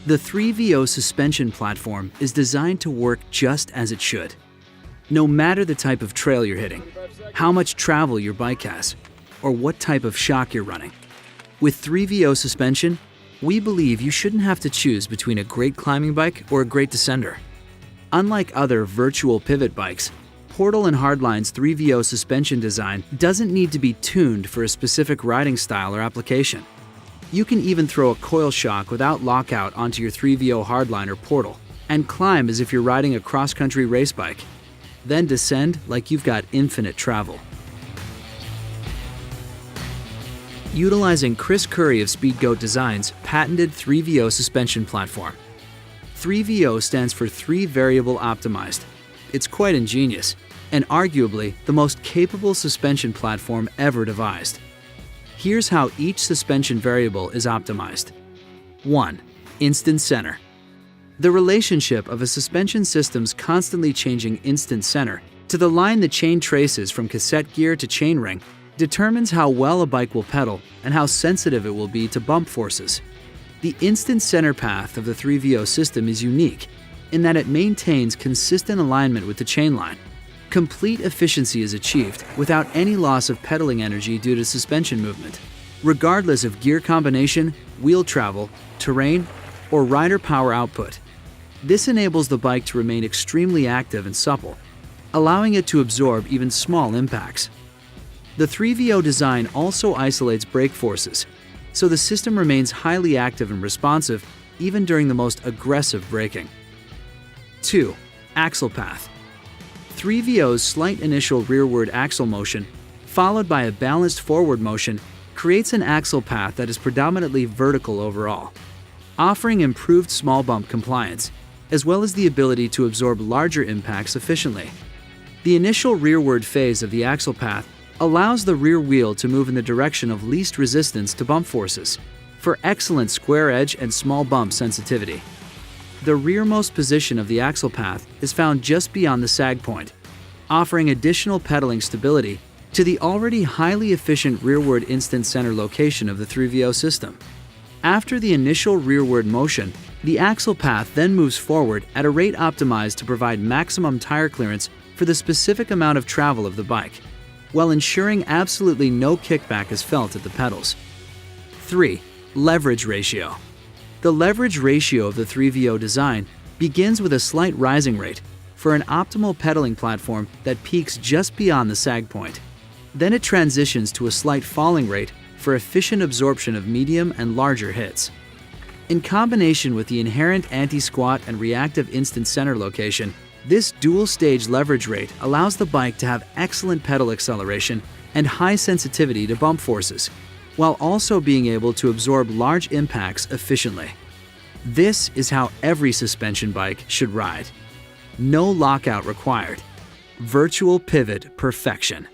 The 3VO suspension platform is designed to work just as it should. No matter the type of trail you're hitting, how much travel your bike has, or what type of shock you're running. With 3VO suspension, we believe you shouldn't have to choose between a great climbing bike or a great descender. Unlike other virtual pivot bikes, Portal and Hardline's 3VO suspension design doesn't need to be tuned for a specific riding style or application. You can even throw a coil shock without lockout onto your 3VO Hardline or Portal and climb as if you're riding a cross-country race bike. Then descend like you've got infinite travel. Utilizing Chris Curry of Speedgoat Design's patented 3VO suspension platform. 3VO stands for 3 Variable Optimized. It's quite ingenious, and arguably the most capable suspension platform ever devised. Here's how each suspension variable is optimized. 1. Instant center. The relationship of a suspension system's constantly changing instant center to the line the chain traces from cassette gear to chainring determines how well a bike will pedal and how sensitive it will be to bump forces. The instant center path of the 3VO system is unique in that it maintains consistent alignment with the chain line. Complete efficiency is achieved without any loss of pedaling energy due to suspension movement, regardless of gear combination, wheel travel, terrain, or rider power output. This enables the bike to remain extremely active and supple, allowing it to absorb even small impacts. The 3VO design also isolates brake forces, so the system remains highly active and responsive even during the most aggressive braking. 2. Axle path. 3VO's slight initial rearward axle motion, followed by a balanced forward motion, creates an axle path that is predominantly vertical overall, offering improved small bump compliance, as well as the ability to absorb larger impacts efficiently. The initial rearward phase of the axle path allows the rear wheel to move in the direction of least resistance to bump forces, for excellent square edge and small bump sensitivity. The rearmost position of the axle path is found just beyond the sag point, offering additional pedaling stability to the already highly efficient rearward instant center location of the 3VO system. After the initial rearward motion, the axle path then moves forward at a rate optimized to provide maximum tire clearance for the specific amount of travel of the bike, while ensuring absolutely no kickback is felt at the pedals. 3. Leverage ratio. The leverage ratio of the 3VO design begins with a slight rising rate for an optimal pedaling platform that peaks just beyond the sag point. Then it transitions to a slight falling rate for efficient absorption of medium and larger hits. In combination with the inherent anti-squat and reactive instant center location, this dual-stage leverage rate allows the bike to have excellent pedal acceleration and high sensitivity to bump forces, while also being able to absorb large impacts efficiently. This is how every suspension bike should ride. No lockout required. Virtual pivot perfection.